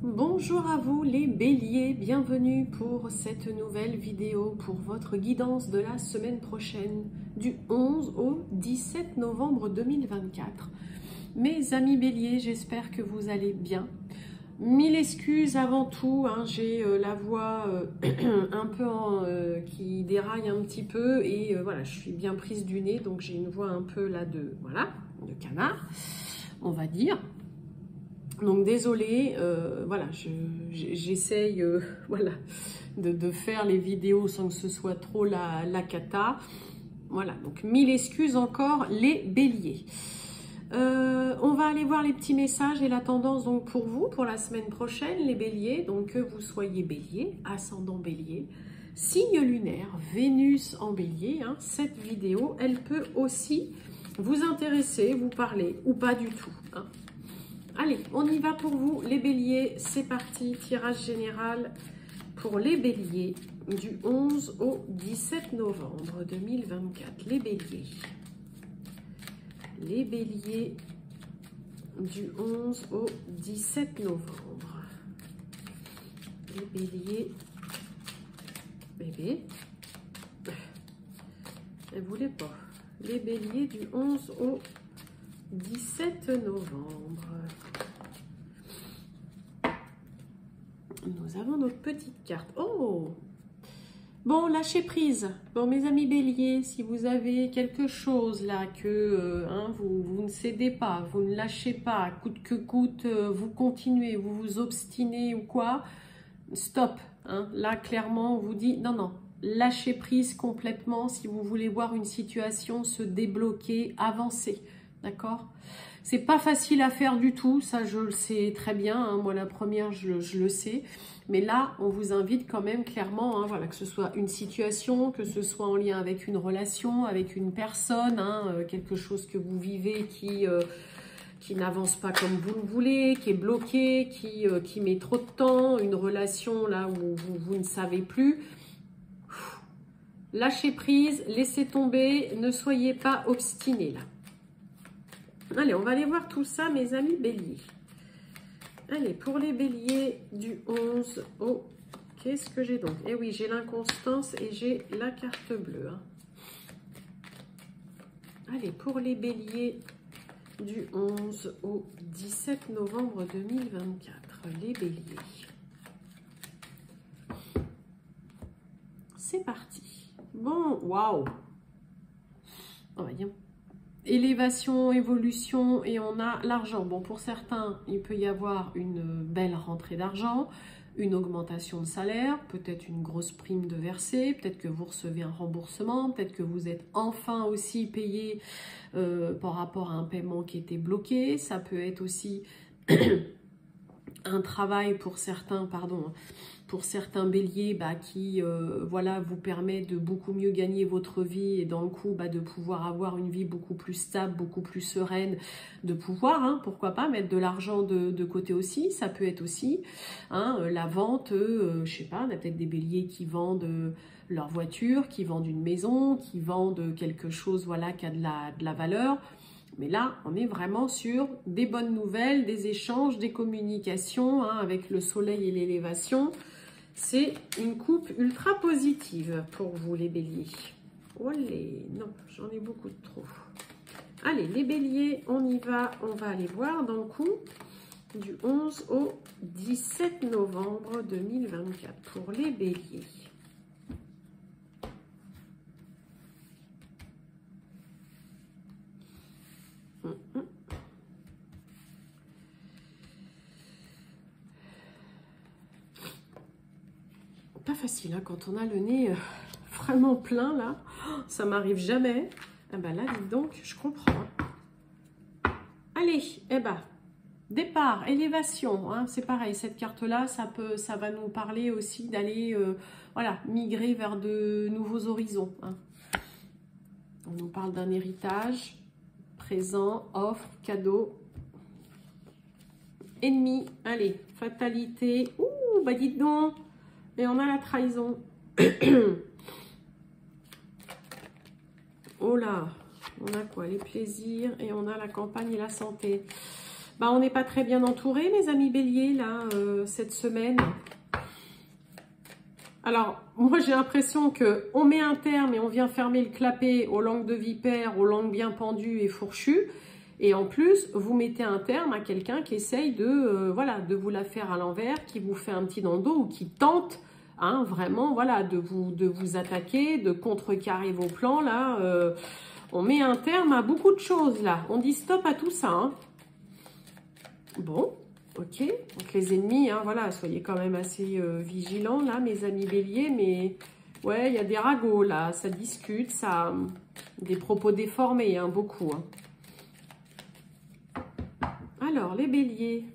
Bonjour à vous les béliers, bienvenue pour cette nouvelle vidéo pour votre guidance de la semaine prochaine du 11 au 17 novembre 2024. Mes amis béliers, j'espère que vous allez bien. Mille excuses avant tout, hein, j'ai la voix un peu qui déraille un petit peu et voilà, je suis bien prise du nez, donc j'ai une voix un peu là de canard, on va dire. Donc désolée, voilà, j'essaye voilà, de faire les vidéos sans que ce soit trop la cata. Voilà, donc mille excuses encore les béliers. On va aller voir les petits messages et la tendance donc pour vous, pour la semaine prochaine, les béliers. Donc que vous soyez bélier, ascendant bélier, signe lunaire, Vénus en bélier, hein, cette vidéo, elle peut aussi vous intéresser, vous parler ou pas du tout, hein. Allez, on y va pour vous, les béliers. C'est parti, tirage général pour les béliers du 11 au 17 novembre 2024. Les béliers. Les béliers du 11 au 17 novembre. Les béliers. Bébé. Elle voulait pas. Les béliers du 11 au 17 novembre. Nous avons notre petite carte. Oh! Bon, lâchez prise. Bon, mes amis béliers, si vous avez quelque chose là que vous ne cédez pas, vous ne lâchez pas, coûte que coûte, vous continuez, vous vous obstinez ou quoi, stop. Hein. Là, clairement, on vous dit non, non. Lâchez prise complètement si vous voulez voir une situation se débloquer, avancer. D'accord? C'est pas facile à faire du tout, ça je le sais très bien, hein, moi la première je le sais, mais là on vous invite quand même clairement, hein, voilà, que ce soit une situation, que ce soit en lien avec une relation, avec une personne, hein, quelque chose que vous vivez qui n'avance pas comme vous le voulez, qui est bloqué, qui met trop de temps, une relation là où vous ne savez plus. Lâchez prise, laissez tomber, ne soyez pas obstinés là. Allez, on va aller voir tout ça, mes amis béliers. Allez, pour les béliers du 11 au... Qu'est-ce que j'ai donc? Eh oui, j'ai l'inconstance et j'ai la carte bleue. Hein. Allez, pour les béliers du 11 au 17 novembre 2024. Les béliers. C'est parti. Bon, waouh. Oh, voyons. Élévation, évolution et on a l'argent. Bon, pour certains, il peut y avoir une belle rentrée d'argent, une augmentation de salaire, peut-être une grosse prime de verser, peut-être que vous recevez un remboursement, peut-être que vous êtes enfin aussi payé par rapport à un paiement qui était bloqué. Ça peut être aussi un travail pour certains, pour certains béliers qui voilà, vous permet de beaucoup mieux gagner votre vie et dans le coup de pouvoir avoir une vie beaucoup plus stable, beaucoup plus sereine, de pouvoir, hein, pourquoi pas, mettre de l'argent de côté aussi. Ça peut être aussi la vente, je sais pas, on a peut-être des béliers qui vendent leur voiture, qui vendent une maison, qui vendent quelque chose voilà, qui a de la valeur. Mais là, on est vraiment sur des bonnes nouvelles, des échanges, des communications avec le soleil et l'élévation. C'est une coupe ultra positive pour vous, les béliers. Olé, non, j'en ai beaucoup de trop. Allez, les béliers, on y va. On va aller voir dans le coup du 11 au 17 novembre 2024 pour les béliers. Pas facile hein, quand on a le nez vraiment plein là, ça m'arrive jamais. Ah bah là dis donc, je comprends. Allez, départ, élévation, hein, c'est pareil, cette carte là, ça va nous parler aussi d'aller voilà, migrer vers de nouveaux horizons. Hein. On nous parle d'un héritage, présent, offre, cadeau, ennemi, allez, fatalité, ouh, bah dites donc. Et on a la trahison. Oh là, on a quoi? Les plaisirs et on a la campagne et la santé. On n'est pas très bien entouré, mes amis béliers, là. cette semaine. Alors, moi j'ai l'impression qu'on met un terme et on vient fermer le clapet aux langues de vipère, aux langues bien pendues et fourchues. Et en plus, vous mettez un terme à quelqu'un qui essaye de, voilà, de vous la faire à l'envers, qui vous fait un petit dans le dos ou qui tente hein, vraiment voilà, de vous attaquer, de contrecarrer vos plans. Là, on met un terme à beaucoup de choses là. On dit stop à tout ça. Hein. Bon. Ok, donc les ennemis, hein, voilà, soyez quand même assez vigilants là, mes amis béliers, mais ouais, il y a des ragots là, ça discute, ça, des propos déformés, hein, beaucoup. Hein. Alors, les béliers,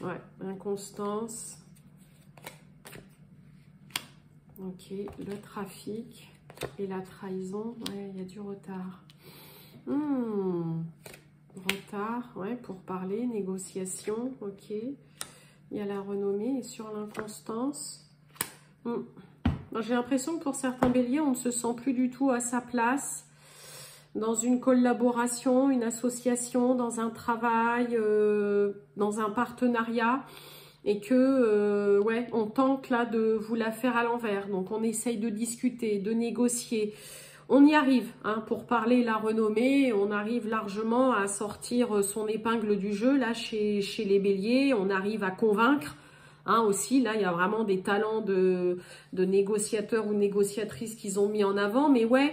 ouais, inconstance, ok, le trafic et la trahison, ouais, il y a du retard. Retard, ouais, pour parler, négociation, ok. Il y a la renommée et sur l'inconstance. J'ai l'impression que pour certains béliers, on ne se sent plus du tout à sa place dans une collaboration, une association, dans un travail, dans un partenariat. Et que, ouais, on tente là de vous la faire à l'envers. Donc, on essaye de discuter, de négocier. On y arrive, hein, pour parler la renommée, on arrive largement à sortir son épingle du jeu, là, chez les béliers, on arrive à convaincre, hein, aussi, là, il y a vraiment des talents de négociateurs ou négociatrices qu'ils ont mis en avant, mais ouais,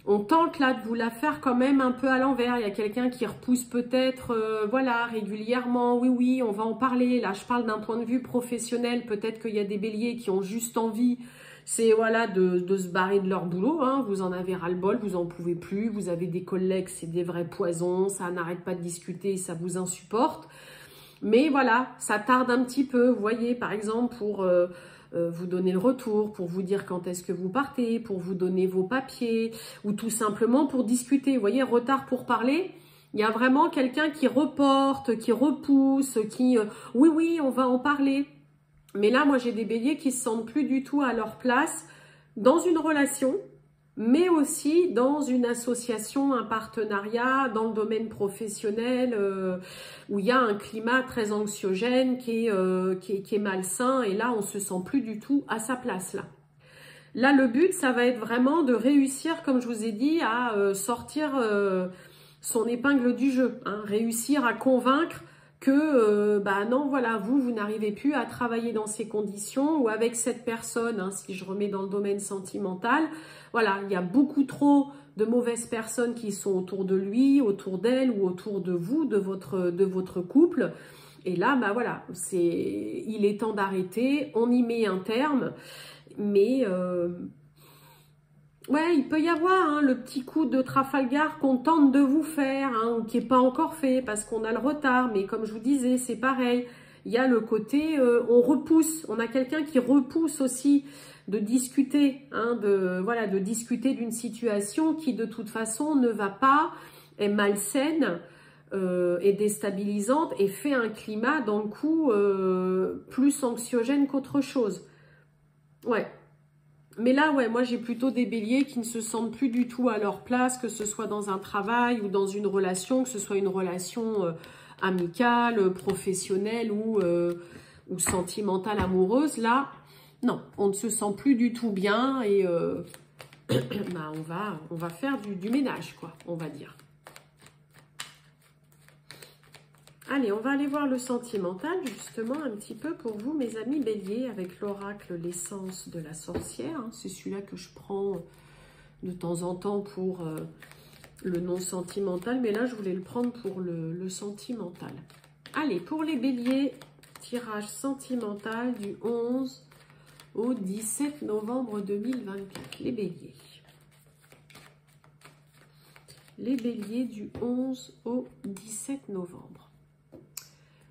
on tente là de vous la faire quand même un peu à l'envers, il y a quelqu'un qui repousse peut-être, voilà, régulièrement, oui, on va en parler, là, je parle d'un point de vue professionnel, peut-être qu'il y a des béliers qui ont juste envie, c'est voilà de se barrer de leur boulot, hein. Vous en avez ras-le-bol, vous en pouvez plus, vous avez des collègues, c'est des vrais poisons, ça n'arrête pas de discuter, ça vous insupporte. Mais voilà, ça tarde un petit peu, vous voyez, par exemple, pour vous donner le retour, pour vous dire quand est-ce que vous partez, pour vous donner vos papiers, ou tout simplement pour discuter. Vous voyez, retard pour parler, il y a vraiment quelqu'un qui reporte, qui repousse, qui oui, on va en parler. Mais là, moi, j'ai des béliers qui se sentent plus du tout à leur place dans une relation, mais aussi dans une association, un partenariat, dans le domaine professionnel, où il y a un climat très anxiogène qui est malsain. Et là, on se sent plus du tout à sa place, là. Là, le but, ça va être vraiment de réussir, comme je vous ai dit, à sortir son épingle du jeu, hein, réussir à convaincre que, bah non, voilà, vous n'arrivez plus à travailler dans ces conditions ou avec cette personne, hein, si je remets dans le domaine sentimental, voilà, il y a beaucoup trop de mauvaises personnes qui sont autour de lui, autour d'elle ou autour de vous, de votre couple. Et là, bah voilà, il est temps d'arrêter, on y met un terme, mais... ouais, il peut y avoir hein, le petit coup de Trafalgar qu'on tente de vous faire, hein, ou qui n'est pas encore fait parce qu'on a le retard. Mais comme je vous disais, c'est pareil. Il y a le côté, on repousse. On a quelqu'un qui repousse aussi de discuter, hein, de discuter d'une situation qui de toute façon ne va pas, est malsaine, est déstabilisante et fait un climat dans le coup plus anxiogène qu'autre chose. Ouais. Mais là, ouais, moi, j'ai plutôt des béliers qui ne se sentent plus du tout à leur place, que ce soit dans un travail ou dans une relation, que ce soit une relation amicale, professionnelle ou sentimentale, amoureuse. Là, non, on ne se sent plus du tout bien et bah, on va faire du ménage, quoi, on va dire. Allez, on va aller voir le sentimental, justement, un petit peu pour vous, mes amis béliers, avec l'oracle l'essence de la sorcière. Hein. C'est celui-là que je prends de temps en temps pour le non sentimental, mais là, je voulais le prendre pour le sentimental. Allez, pour les béliers, tirage sentimental du 11 au 17 novembre 2024. Les béliers. Les béliers du 11 au 17 novembre.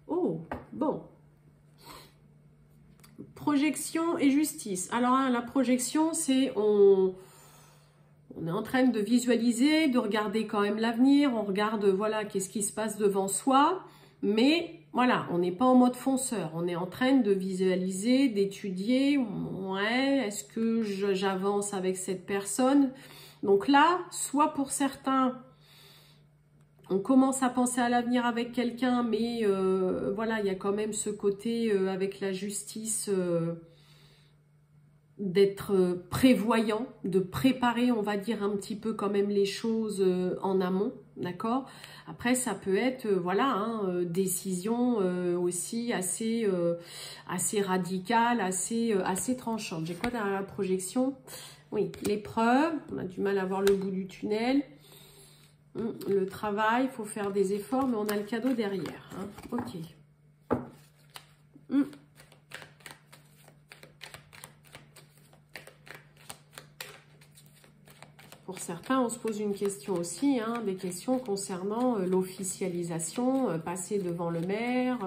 Oh, bon. Projection et justice. Alors, hein, la projection, c'est on est en train de visualiser, de regarder quand même l'avenir. On regarde, voilà, qu'est-ce qui se passe devant soi. Mais, voilà, on n'est pas en mode fonceur. On est en train de visualiser, d'étudier. Ouais, est-ce que j'avance avec cette personne? Donc là, soit pour certains... On commence à penser à l'avenir avec quelqu'un, mais voilà, il y a quand même ce côté avec la justice d'être prévoyant, de préparer, on va dire, un petit peu quand même les choses en amont, d'accord? Après, ça peut être, voilà, hein, décision aussi assez radicale, assez tranchante. J'ai quoi derrière la projection? Oui, l'épreuve, on a du mal à voir le bout du tunnel. Le travail, il faut faire des efforts, mais on a le cadeau derrière. Hein. Ok. Pour certains, on se pose une question aussi, hein, des questions concernant l'officialisation, passer devant le maire,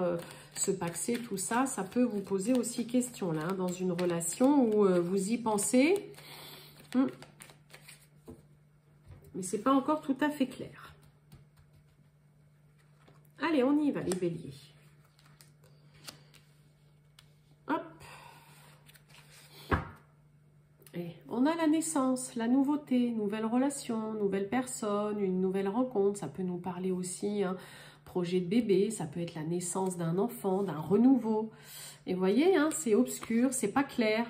se paxer, tout ça, ça peut vous poser aussi question là, hein, dans une relation où vous y pensez. Mais c'est pas encore tout à fait clair. Allez, on y va les béliers. Hop. Et on a la naissance, la nouveauté, nouvelle relation, nouvelle personne, une nouvelle rencontre. Ça peut nous parler aussi, hein, projet de bébé, ça peut être la naissance d'un enfant, d'un renouveau. Et vous voyez, hein, c'est obscur, c'est pas clair.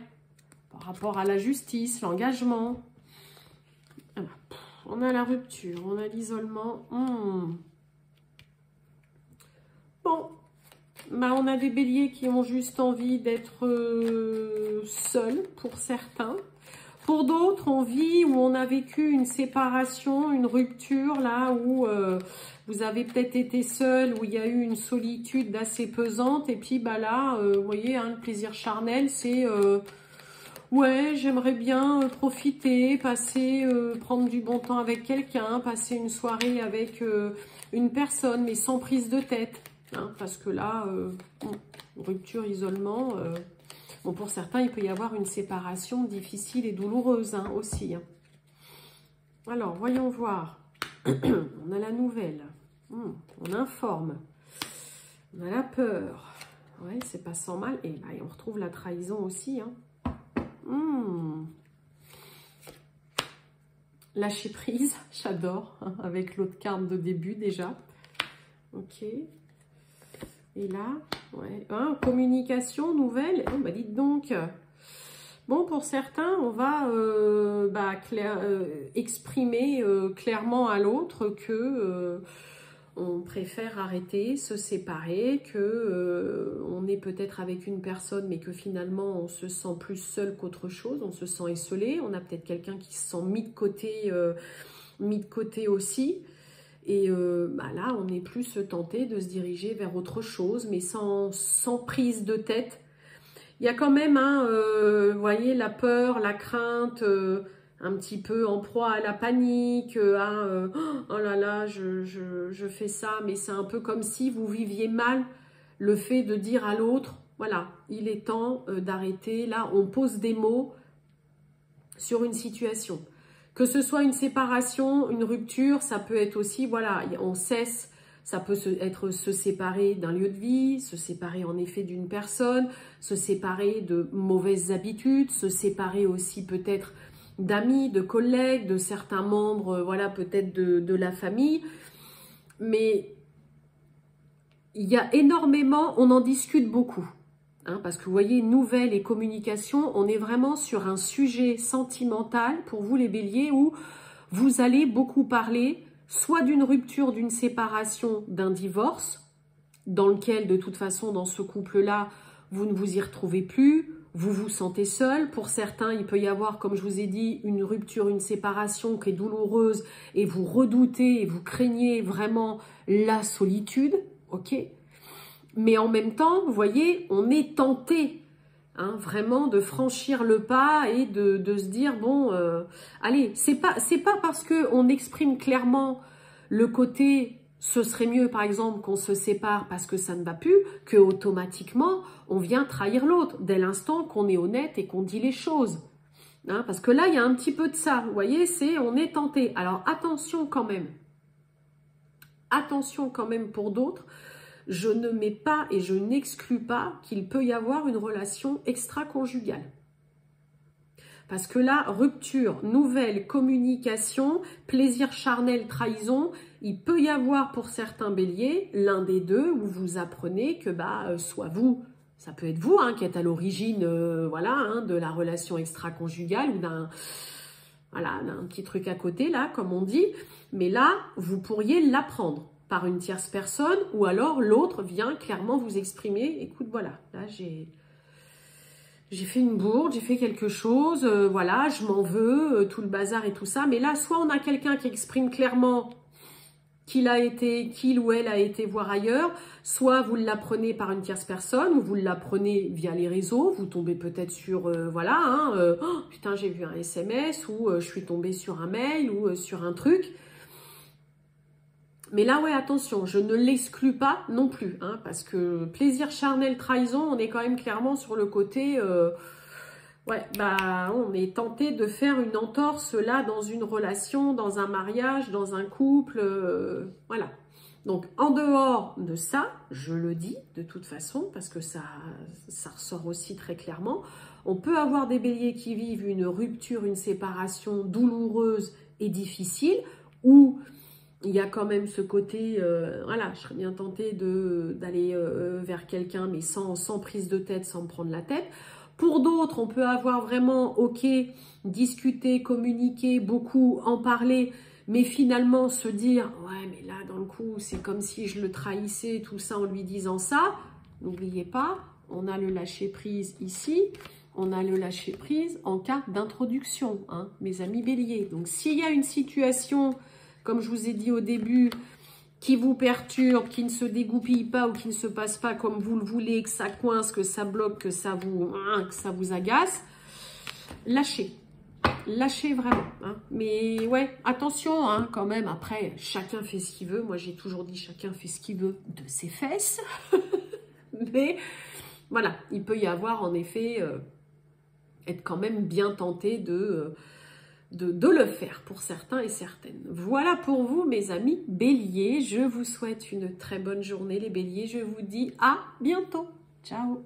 Par rapport à la justice, l'engagement. Voilà. On a la rupture, on a l'isolement. Bon, bah, on a des béliers qui ont juste envie d'être seuls pour certains. Pour d'autres, on vit ou on a vécu une séparation, une rupture là où vous avez peut-être été seul, où il y a eu une solitude assez pesante. Et puis bah là, vous voyez, hein, le plaisir charnel, c'est... ouais, j'aimerais bien profiter, passer, prendre du bon temps avec quelqu'un, passer une soirée avec une personne, mais sans prise de tête. Hein, parce que là, rupture, isolement, bon, pour certains, il peut y avoir une séparation difficile et douloureuse hein, aussi. Hein. Alors, voyons voir. On a la nouvelle. On informe. On a la peur. Ouais, c'est pas sans mal. Et bah, on retrouve la trahison aussi. Hein. Lâcher prise, j'adore, hein, avec l'autre carte de début déjà. Ok. Et là, ouais, hein, communication nouvelle. Oh, bah dites donc. Bon, pour certains, on va exprimer clairement à l'autre que on préfère arrêter, se séparer, que on est peut-être avec une personne, mais que finalement, on se sent plus seul qu'autre chose, on se sent esselé. On a peut-être quelqu'un qui se sent mis de côté aussi. Et là, on est plus tenté de se diriger vers autre chose, mais sans prise de tête. Il y a quand même, vous voyez, la peur, la crainte, un petit peu en proie à la panique. Oh là là, je fais ça, mais c'est un peu comme si vous viviez mal le fait de dire à l'autre, voilà, il est temps d'arrêter. Là, on pose des mots sur une situation. Que ce soit une séparation, une rupture, ça peut être aussi, voilà, on cesse, ça peut être se séparer d'un lieu de vie, se séparer en effet d'une personne, se séparer de mauvaises habitudes, se séparer aussi peut-être d'amis, de collègues, de certains membres, voilà, peut-être de la famille. Mais il y a énormément, on en discute beaucoup. Hein, parce que vous voyez, nouvelles et communication, on est vraiment sur un sujet sentimental pour vous les béliers où vous allez beaucoup parler soit d'une rupture, d'une séparation, d'un divorce, dans lequel de toute façon dans ce couple-là, vous ne vous y retrouvez plus, vous vous sentez seul. Pour certains, il peut y avoir, comme je vous ai dit, une rupture, une séparation qui est douloureuse et vous redoutez et vous craignez vraiment la solitude, ok ? Mais en même temps, vous voyez, on est tenté hein, vraiment de franchir le pas et de se dire, bon, allez, c'est pas parce qu'on exprime clairement le côté, ce serait mieux par exemple qu'on se sépare parce que ça ne va plus, que automatiquement on vient trahir l'autre dès l'instant qu'on est honnête et qu'on dit les choses. Hein, parce que là, il y a un petit peu de ça, vous voyez, on est tenté. Alors attention quand même. Attention quand même pour d'autres. Je ne mets pas et je n'exclus pas qu'il peut y avoir une relation extra-conjugale. Parce que là, rupture, nouvelle, communication, plaisir charnel, trahison, il peut y avoir pour certains béliers, l'un des deux, où vous apprenez que soit vous, ça peut être vous qui êtes à l'origine de la relation extra-conjugale ou d'un petit truc à côté, là, comme on dit. Mais là, vous pourriez l'apprendre par une tierce personne ou alors l'autre vient clairement vous exprimer. Écoute, voilà, là, j'ai fait une bourde, j'ai fait quelque chose, voilà, je m'en veux, tout le bazar et tout ça. Mais là, soit on a quelqu'un qui exprime clairement qu'il ou elle a été voir ailleurs, soit vous l'apprenez par une tierce personne, ou vous l'apprenez via les réseaux, vous tombez peut-être sur, oh, putain, j'ai vu un SMS, ou je suis tombée sur un mail, ou sur un truc. Mais là, ouais, attention, je ne l'exclus pas non plus, parce que plaisir charnel, trahison, on est quand même clairement sur le côté... on est tenté de faire une entorse là dans une relation, dans un mariage, dans un couple, voilà. Donc, en dehors de ça, je le dis de toute façon, parce que ça ressort aussi très clairement, on peut avoir des béliers qui vivent une rupture, une séparation douloureuse et difficile, où il y a quand même ce côté, je serais bien tentée d'aller vers quelqu'un, mais sans prise de tête, sans me prendre la tête. Pour d'autres, on peut avoir vraiment, discuter, communiquer, beaucoup en parler, mais finalement se dire, ouais, mais là, dans le coup, c'est comme si je le trahissais, tout ça, en lui disant ça. N'oubliez pas, on a le lâcher-prise ici, on a le lâcher-prise en cas d'introduction, mes amis béliers. Donc, s'il y a une situation, comme je vous ai dit au début, qui vous perturbe, qui ne se dégoupille pas ou qui ne se passe pas comme vous le voulez, que ça coince, que ça bloque, que ça vous agace, lâchez. Lâchez vraiment. Mais ouais, attention quand même. Après, chacun fait ce qu'il veut. Moi, j'ai toujours dit chacun fait ce qu'il veut de ses fesses. Mais voilà, il peut y avoir en effet être quand même bien tenté de le faire pour certains et certaines. Voilà pour vous, mes amis béliers. Je vous souhaite une très bonne journée, les béliers. Je vous dis à bientôt. Ciao.